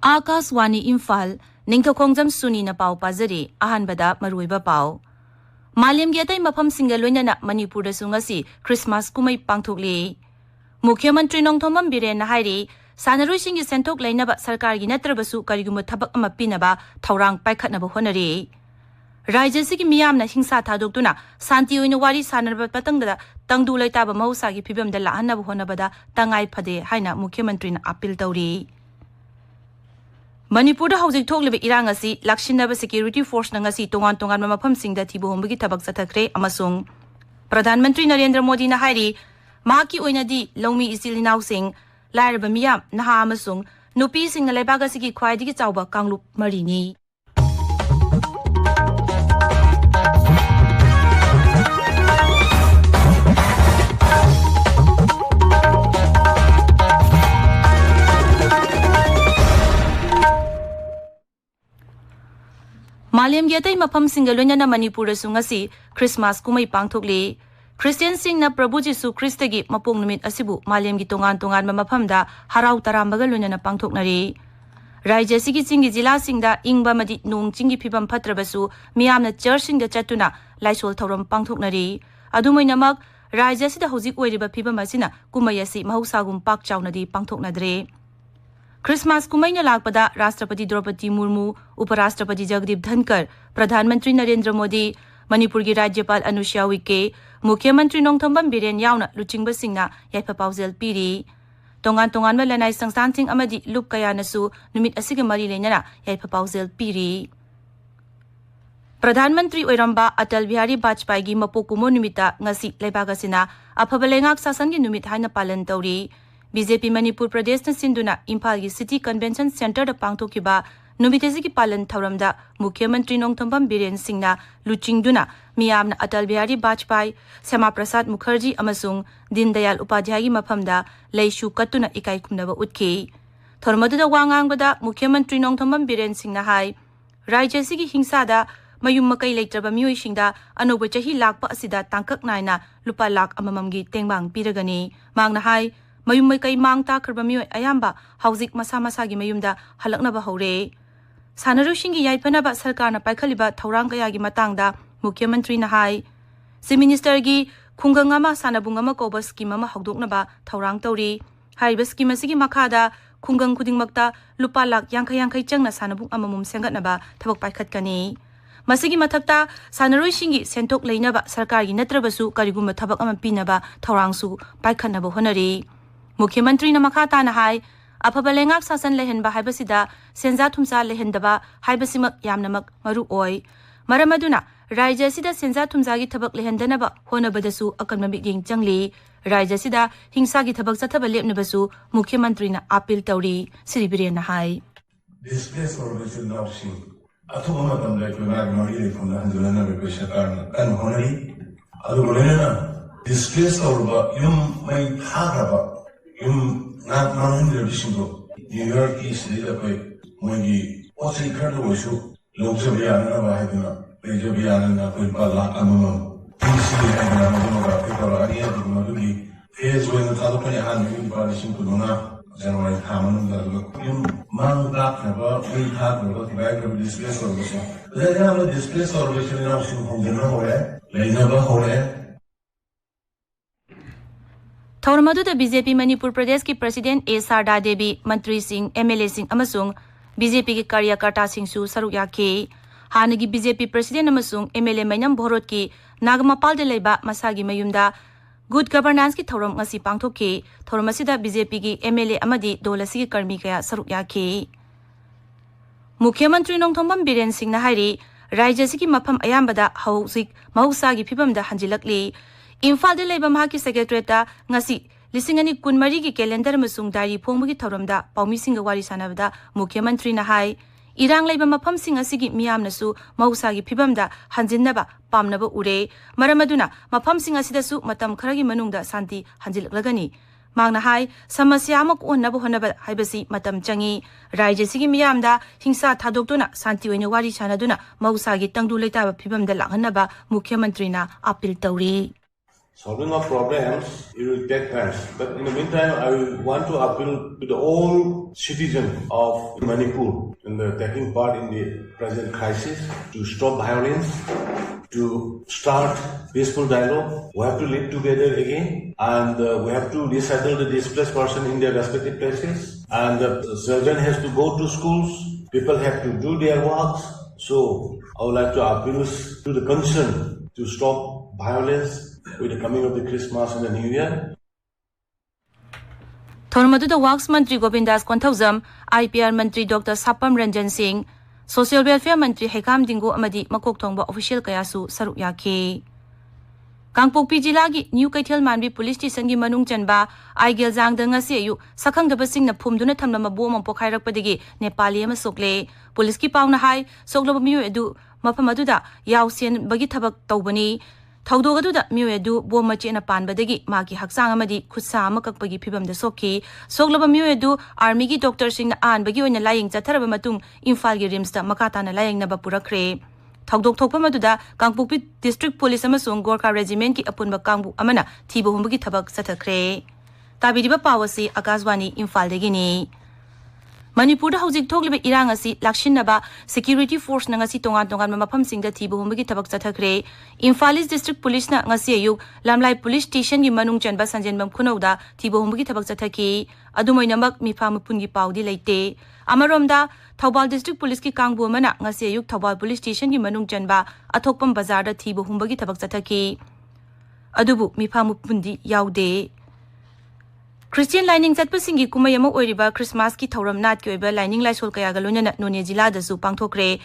Akaswani Imphal, Ningthoukhongjam Suni na pau pazari, ahanbada maruiba pau. Malim giatay mapam singalunya na Manipur da sungasi Christmas kumay pangthukli. Mukhyamantri Ningthoukhongjam Biren na hairi, sanarui singi sentok lainaba sarkar gi natrabasu kariguma thabak ama pinaba thaurang paikhatnaba honari. Rajya sigi miyam na hingsa thadokduna santi oina wari sanarba patangda tangdu laitaba mahusagi phibamda lahanaba honabada tangai phade haina Mukhyamantri na appeal tawri. Manipur da hojik thokliba irang asi lakshinaba security force na ngasi tongan mafam singda thibu hombagi thabak chathakre amasung Pradhan Mantri Narendra Modi na hairi mahaki oinadi lawmi isil hinaw sing lairaba miyam naha amasung nupi sing na laibaga sigi khwaidigi chawba kanglup marini. Malim giatay mafam singalunya na Manipur sungasi Christmas kumay pangthukli. Christian sing na Prabhu Jisu Kristagi mapung numit asibu malim gi tongan mamafamda haraw tarambaga lunya na pangthuknari. Rajya sigi singi jila singda ingba madi nung chingi phibam phatrabasu miyamna church singda chatuna laisol thauram pangthuknari. Adumoinamak rajya sida hojik oiriba phibam asina kumay asi mahusagum pak chawnadi pangthuknadre. Christmas kumaina lakpada Rashtrapati Draupadi Murmu, Uparashtrapati Jagdeep Dhankar, Pradhan Mantri Narendra Modi, Manipur gi Rajyapal Anusya Uike, Mukhyamantri Ningthoukhongjam Biren yauna luchingba singna yaipapaujel piri. Tongan ma lanai sangsan sing amadi lup kaya nasu numit asiga mari lenana yaipapaujel piri. Pradhan Mantri Oiramba Atal Bihari Vajpayee gi mapokumo numita ngasi laibaga sina aphabalengak sasan gi numit haina palan tawri. BJP Manipur Pradesh na sinduna Imphal gi City Convention Center da pangthokiba numitesi gi palan thauramda Mukhyamantri Ningthoukhongjam Biren singna luchingduna miyamna Atal Bihari Vajpayee, Syama Prasad Mukherjee amasung Din Dayal Upadhyay gi mafamda leishu katuna ikai khumnaba utkhi. Thormadada wangangbada Mukhyamantri Ningthoukhongjam Biren singna hai rajya sigi hingsada mayum makai leitraba miyoi singda anoba chahi lakpa asida tangkak naina lupa lak amamam gi tengbang piragani mangna hai mayum makai mang ta kharba miyoi ayamba hauzik masa gi mayumda halaknaba hore. Sanaru singi yaipanaba sarkarna paikhaliba thaurang kaya gi matangda Mukhyamantri na hai si minister gi khungangama sanabungama koba scheme ama hawdoknaba thaurang tawri. Haiba scheme asigi makhada khungang khudingmakta lupa lak yankhai changna sanabung amamum sengatnaba thabak paikhatkani. Masigi mathakta sanaroi singi sentok leinaba sarkar gi natrabasu karigumba thabak ama pinaba thaurangsu paikhatnaba honari. Mukhyamantri na makhata na hai aphabalengak sasan lehenba haibasida senja thumsa lehendaba haibasimak yamnamak maru oi. Maramaduna rajya sida senja thumsa gi thabak lehendanaba honabadasu akanma migyeng changli. Rajya sida hingsa gi thabak chathaba lepnabasu Mukhyamantri na appeal tawri Siribire na hai. Displace organization housing athuma matam lai pemag mari le phone handulana be pesha karna kan honari adu bolena displace orba yum mai thagaba yum not in the Bishingo, New York is the other way. What's in Colonel Wishu, Loxaviana, Bahadina, Bejaviana, Pala, Amam, PC, and Picolania, Madugi, Fairs when the Talapani hand publishing to Luna, General Hammond, the Man Black never will have the back of displace organization. They have a displace organization in Austin from the Norway, they never hold. Thormadada BJP Manipur Pradesh ki President A. Sarda Devi, Mantri Singh, MLA Singh amasung BJP ki Karyakarta Singh su saruk yakhe. Hanagi BJP President amasung MLA Mainam Bhorot ki Nagamapal de leiba masagi mayumda good governance ki thorom ngasi pangthokhe. Thoromasida BJP ki MLA amadi dolasi ki karmi kaya saruk yakhe. Mukhyamantri Ningthoukhongjam Biren Singh na hairi rajya sigi mafam ayambada hauzik mahusagi phibamda hanjilakli. Imphal de leiba mahaki secretary ngasi lisingani kunmari gi calendar masung dari phongbugi thoramda paumi singa wari sanabda Mukhyamantri na hai irang leiba mafam sing asigi miyam nasu mahusagi phibamda hanjinnaba pamnaba ure maramaduna mafam sing asidasu matam kharagi manungda santi hanjilaklagani mangna hai samasya amak onnaba honaba haibasi matam changi rajya sigi miyamda hingsa thadokduna santi oina wari sanaduna mahusagi tangdu leitaba phibamda lakhanaba Mukhyamantri na appeal tawri. Solving of problems, it will take time. But in the meantime, I want to appeal to the all citizens of Manipur in the taking part in the present crisis to stop violence, to start peaceful dialogue. We have to live together again, and we have to resettle the displaced person in their respective places. And the children has to go to schools. People have to do their works. So I would like to appeal to the concern to stop violence with the coming of the Christmas and the New Year. Thormaduda Works Mantri Govindas Konthaujam, IPR Mantri Dr. Sapam Ranjan Singh, Social Welfare Mantri Hekam Dingo Amadi Makok Thongba Official Kayasu Saruk Yake. Kangpokpi Jilagi New Kaithel Manbi Police Station gi manung chanba Aigel Jang da ngasi ayu sakhangdaba singna phumduna thamlama bom am pokhairakpadagi Nepali ama sokle police ki pauna hai sokloba miyu edu mafam aduda yausen bagi thabak tawbani Thaudogaduda Muedu, Bomachina Panbadegi, Maki Haksangamadi, Kusama Kakpagi Pibam the Soki, Soglaba Muedu, Armigi Doctor Sing An Bagu in a lying Zatarabamatung, Imphal Rimsta, Makatana lying Nabapura Cray. Tagdok Topamaduda, Kangpupi District Police Amasung, Gorka Regiment ki upon Bakambu Amana, Tibo Humbagi Tabak Sata Cray. Tabidiba Pawasi, Akazwani, Imphal de Guinea. Manipur Housing Togliba Irangasi, Lakshinaba, Security Force Nangasi Tongan Mapam Sing the Tibu Humagi Tabak Satakre, Imphalis District Police na Ngasiayuk, Lamlai Police Station Gimanung Chanba Sanjan Bam Kunoda, Tibu Humagi Tabak Sataki, Adumoy Namak Mipamupungi Pau Dilate, Amaromda, Taubal District Police ki Kangbu Mana, Ngasiayuk, Taubal Police Station Gimanung Chanba, Atokpam Bazar the Tibu Humbagi Tabak Sataki, Adubu Mipamupundi Yaude. Christian lining at Pasingi Kumayama Oriba, Christmas ki Tauram Nat Kyoba, lining Lysol Kayagaluna, None Zila, the Supangtokre.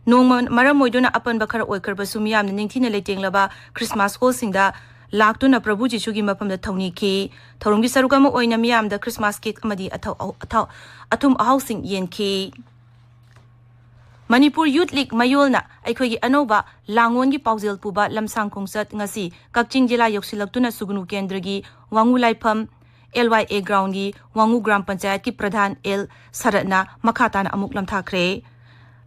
No man, Maramoiduna upon Bakar Oker Basumiam, the Nintina Lating Laba, Christmas hosting the Laktuna Prabuji Chugima from the Tony Key, Torungi Sarugama Oinamiam, the Christmas cake Amadi Atum housing Yen Key. Manipur Youth League Mayolna, Aikogi Anova, Langwongi Pauzil Puba, Lamsang Kongsat Ngasi, Kakching Jila Yoksilaktuna Sugunu Kendragi, Wangulai Pum. LYA Groundy, Wangu Gram Panchayat ki Pradhan L Saratna Makatan Amuk Lam Thakre.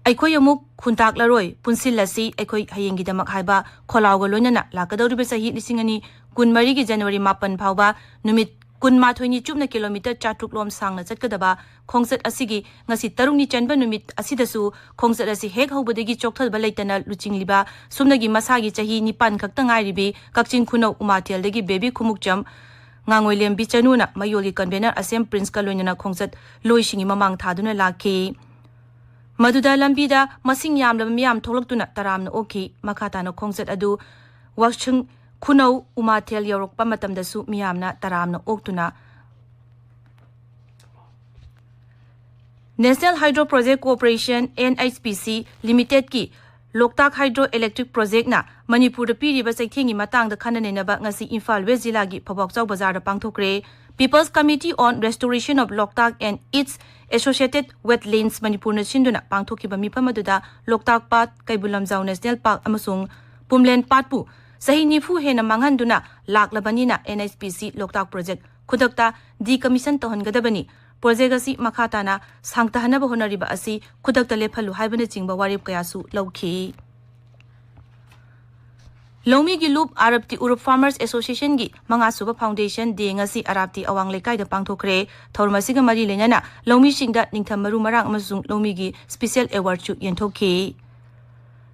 Aikoi amuk Kuntak Laroi, Punsil Lasi, Aikoi Hayengi Damak Haiba, Kolauga Lunana, Lakadori Sahi Lisingani, Kunmari ki January Mapan Pauba, Numit Kunma 20 chupna kilometer chatuk lom sang na chatkadaba, Kongsat Asigi, Ngasi Tarungi Chanba Numit Asidasu, Kongsat Asi Heg Hobodegi Choktal Balaitana, Luching Liba, Sumnagi Masagi Chahi Nipan Kaktangai Ribi, Kakchin Kuno Umatel Degi Baby Kumukjam, William Bichanuna, Mayoli convener Asem Prince Kalunana Kongsat, Loishingi Mamang Taduna Laki. Maduda Lambida, Masing Yam Miam Tolotuna Taram Oki, Makatano Kongsat Adu, Washing Kuno Umatel Yorok Pamatam the Soup Miamna Taram Oktuna. National Hydro Project Corporation NHPC Limited Ki. Loktak Hydroelectric Project na Manipur the Piri Basai Tingi Matang the Kananaba Ngasi Imphal West Zilagi Pabok Bazar the Pangtokre, People's Committee on Restoration of Loktak and its associated wetlands Manipur na Shinduna Pangtokiba Mipamaduda, Loktak Pat, Kaibulam Zau National Park Amasung, Pumlen Patpu, Sahi Nifu Hena Manganduna, Lak Labanina NHPC Loktak Project, Kudakta, Decommission Tohon Gadabani. Project asi Makatana, Sangtahana Honoriba asi, Kudakta Lepalu Hibanating Bawarib Kayasu, Loki. Lomi Gilup Arabti Urub Farmers Association Gi, Mangasuba Foundation, Dingasi Arabti Awang Lekai the Pangtokre, Tormasiga Mari Lenana, Lomi Singda Ningthamaru Marang Mazung Lomigi, Special Award Chu Yentoke.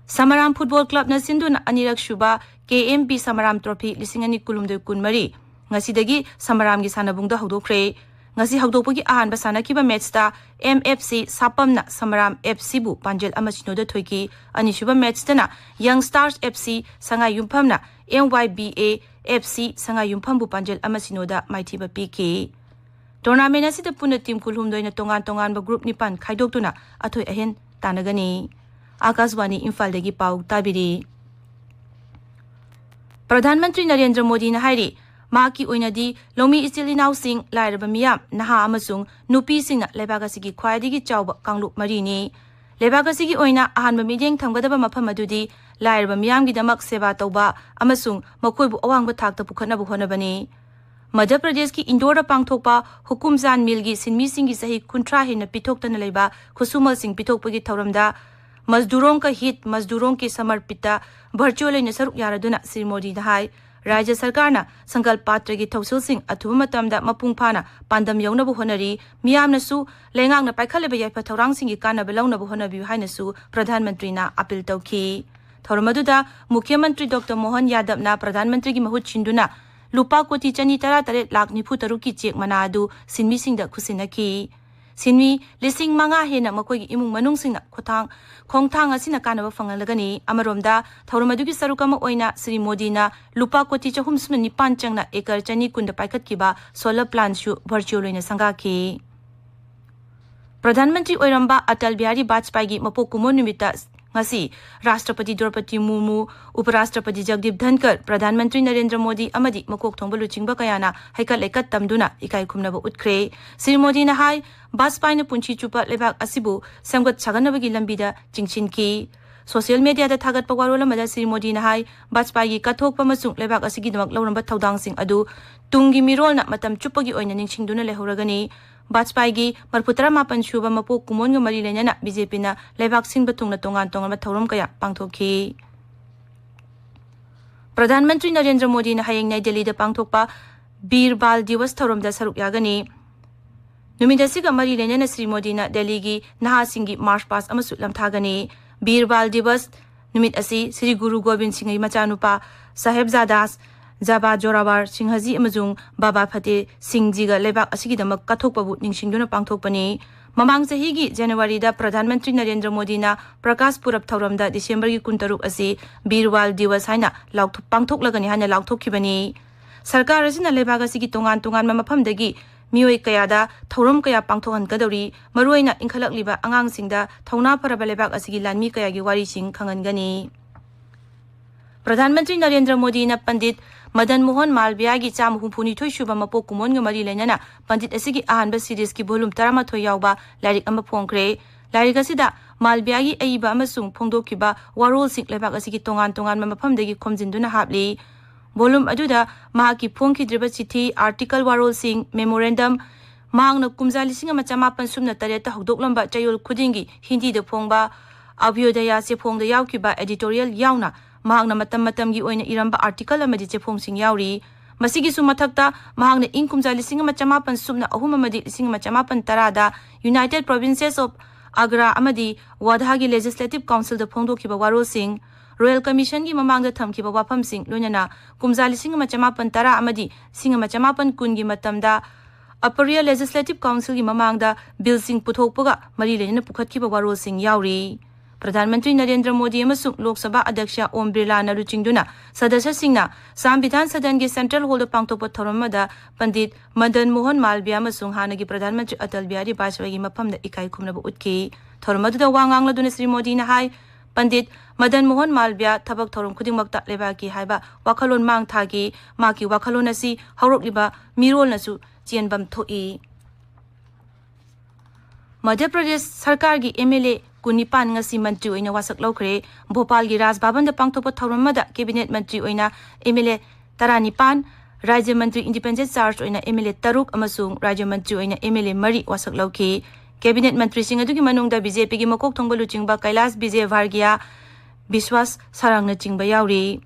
Samaram Football Club na Sinduna Anirak Shuba, KMB Samaram Trophy, Lisingani Kulum de Kunmari, Ngasidagi, Samaram Gisanabungda Hodokre. Ngasi Hagdopagi Ahan Basana Kiba Matchta, MFC Sapamna Samaram FC Bu Panjel Amachino de Toiki, Anishuba Matchtana, Young Stars FC Sanga Yumpamna, MYBA FC Sanga Yumpambu Panjel Amachinoda Maitiba PK. Tournament asi the Puna team Kulhum doina Tongan ba group Nipan Kaidoktuna, Atoy Ahen Tanagani. Akaswani Imphal degi Pau Tabiri. Pradhan Mantri Narendra Modi na Hairi. Maki Oinadi, Lomi Istilinaw Sing, Lairabamiam, Naha Amasung, Nupi Sing, Lebagasigi, Quadigi Chauba, Kanglu Marini. Lebagasigi Oina, Ahan Bamiding, Tangadaba Mapamadudi, Lairabamiam Gidamak Seva Toba, Amasung, Makubu Awang Batak the Pukana Buhonabani. Madhya Pradesh Indora Pangtopa, Hukumzan Milgi, Sin Missing Isahi, Kuntrahin, Pitoktan Leba, Kusuma Sing Pitokpagi Tauramda, Mazduron ka hit, Mazduron ki Samar Pita, Virtual in Saruk Yaraduna, Srimodi Dahai. Raja Sarkarna Sangal Patragi Tausilsing Atumatamda Mapungpana Pandam Yona Buhonari Miamnasu Lengang na Paikalibaya Patorang Singi Kana Belona Buhona Buhinasu Pradhan Mantrina Apil Tauki Thoramaduda Mukhyamantri Dr. Mohan Yadav na Pradhan Mantri ki Mahut Chinduna Lupa Koti Chani Tara Tare Lak Niputaruki Chek Manadu Sinmi Singda Kusinaki Sinmi Lising Manga Hena Makoi Imung Manung Singna Khongthang Asina Kanaba Fangalagani Amaromda Thoramaduki Sarukama Oina Sri Modina Lupa Koti Chahumsuna Nipan Changna Ekar Chani Kunda Paikat Kiba Solar Plant Shu Virtual Loina Sangaki Pradhan Mantri Oiramba Atal Bihari Vajpayee Mapokumo Numita Ngasi Rashtrapati Draupadi Murmu Uparashtrapati Jagdeep Dhankar Pradhan Mantri Narendra Modi amadi Makok Thongba Luchingba Kayana Haikat Lekat Tamduna Ikai Khumnaba Utkre Sri Modi na hai Vajpayee na Punchi Chupa Lebak Asibu Samgat Saganabagi Lambida Jingchinki Social media da Thagat Pawarula Mada Sri Modi na hai Vajpayee Kathok Pamasung Lebak Asigi Damak Lauramba Thaudang Sing Adu Tungi Mirol na Matam Chupagi Oina Ningchingduna Lehoragani Vajpayee Marputara Mapan Shuba Mapo Kumonga Mari Lenyana BJP na Lebak Singba Tungna Tongan Tongan Matauram Kaya Pangtokhi Pradhan Mantri Narendra Modi na hayang Nai Delhi da Pangtokpa Bir Bal Divas Thorom da Saruk Yagani Numidasiga Mari Lenyana Sri Modi na Delhi gi Naha Singi March Pass Amasut Lamthagani Bir Bal Divas Numid Asi Sri Guru Gobind Singh Machanupa Sahebzadas Zaba Jorawar Singhaji Amazung Baba Phate Singhjiga Lebak Asigidamak Kathokpabu Ningsingduna Pangthokpani Mamang Sahigi January da Pradhan Mantri Narendra Modi na Prakash Purab Thauramda December gi Kuntaruk asi Birwal Divas haina Laukthok Pangthoklagani hana Laukthokibani Sarkar asina Lebak asigi Tongan Mafamdagi Mioi Kayada Thauram Kaya Pangthokan Kadori Maruaina Inkhalakliba Angang Singda Thauna Paraba Lebak asigi Lanmi Kaya gi Wari Sing Khangangani Pradhan Mantri Narendra Modi na Pandit Madan Mohan Malviya gi Cham Humpuni Thoi Shuba Mapo Kumon ga Mari Lenyana Pandit asigi Ahanba series ki volume 13 yauba Larik ama Phongkre Larik asida Malviya gi Aiba amasung Phongdokkiba Warol Sing Lebak asigi Tongan Mafamdagi Khomjinduna Hapli volume aduda Mahaki Phongkhidriba Chithi article Warol Sing memorandum Mahangna Kumja Lising ama Chamapan Sumna Tareta Hokdoklamba Chayol Khudingi Hindi da Phongba Abhyodaya se Phongda Yaukiba editorial yauna Mahangna Matam-Matamgi Oina Iramba article amadi Chefong Sing Yauri Masigi Sumathakta Mahangna Inkumja Lising ama Chamapan Sumna Ahum amadi Lising ama Chamapan Tarada United Provinces of Agra amadi Wadhagi Legislative Council da Phongdokkiba Warol Sing Royal Commission gi Mamangda Thamkiba Wafam Sing Loinana Kumja Lising ama Chamapan Tara amadi Sing ama Chamapan Kun gi Matamda Upper Legislative Council gi Mamangda Bill Sing Puthokpaga Mari Lenyana Pukhatkiba Warol Sing Yauri Pradhan Mantri Narendra Modi amasung Lok Sabha Adyaksha Om Birla na luchingduna Sadasya Singna Samvidhan Sadan gi Central Hall da Pangtokpa Thoramada Pandit Madan Mohan Malviya amasung Hanagi Pradhan Mantri Atal Bihari Vajpayee gi mafamda ikai khumnaba utki Thoramadu wangang laduna Sri Modi na hai Pandit Madan Mohan Malviya thabak thorom khudingmakta lebaki haiba wakhalon mang thagi maki wakhalon asi haurokliba mirol nasu chienbam thoi Madhya Pradesh Sarkar gi MLA Kunipan ngasi Mantri oina wasak laukre Bhopal gi Raj Bhavan da Pangtokpa Thauramada Cabinet Mantri oina MLA Taranipan Rajya Mantri Independent Charge oina MLA Taruk amasung Rajya Mantri oina MLA Mari wasak lauki Cabinet Mantri sing adugi manungda BJP gi makok thongba luchingba Kailash Vijay Vargiya Biswas Sarangna chingba yauri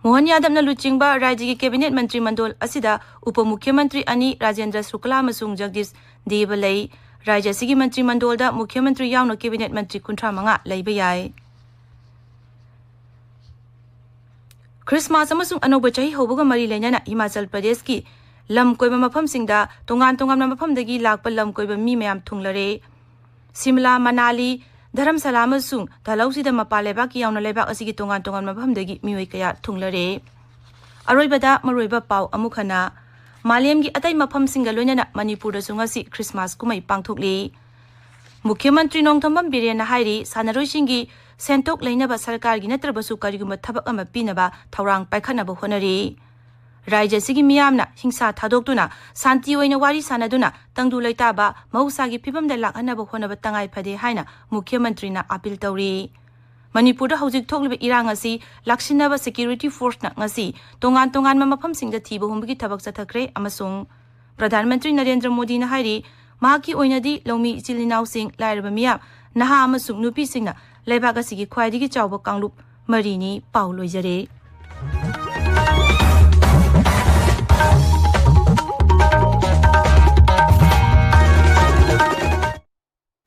Mohan Yadav na luchingba Rajya gi Cabinet Mantri Mandol asida Upamukhyamantri ani Rajendra Shukla amasung Jagdish Devalai Rajya Sigi Mantri Mandolda Mukhyamantri Yauna Cabinet Mantri Kuntra Manga Laiba Yai Christmas amasung Anoba Chahi Hobuga Mari Lenyana Himachal Pradesh ki Lam Koiba Mafam Singda Tongan Mafamdagi Lakpa Lam Koiba Mi Mayam Thunglare Simla Manali Dharamsala amasung Dhalausida Mapaleba ki Yauna Lebak asigi Tongan Mafamdagi Mioi Kaya Thunglare Aroibada Maroiba Pau Amukhana Malayam gi atai mafam singa loinana Manipur da sungasi Christmas kumai pangthokli Mukhyamantri Nongthambam Biren hairi sanaroi singi sentok leinaba sarkar gi natrabasu kariguma thabak ama pinaba thaurang paikhanaba honari Rajya sigi miyamna hingsa thadokduna santi oina wari sanaduna tangdu leitaba mausagi phibamda lakhanaba honaba tangai phade haina Mukhyamantri na appeal tawri Manipur da hojik thokliba irang asi laksinaba security force na ngasi tongan mafam singda thiba humbagi thabak chathakre amasung Pradhan Mantri Narendra Modi na hairi mahaki oinadi lomi ichilinau sing lairaba miyam naha amasung nupi singna leibak asigi khwaidigi chawba kanglup marini pau loijare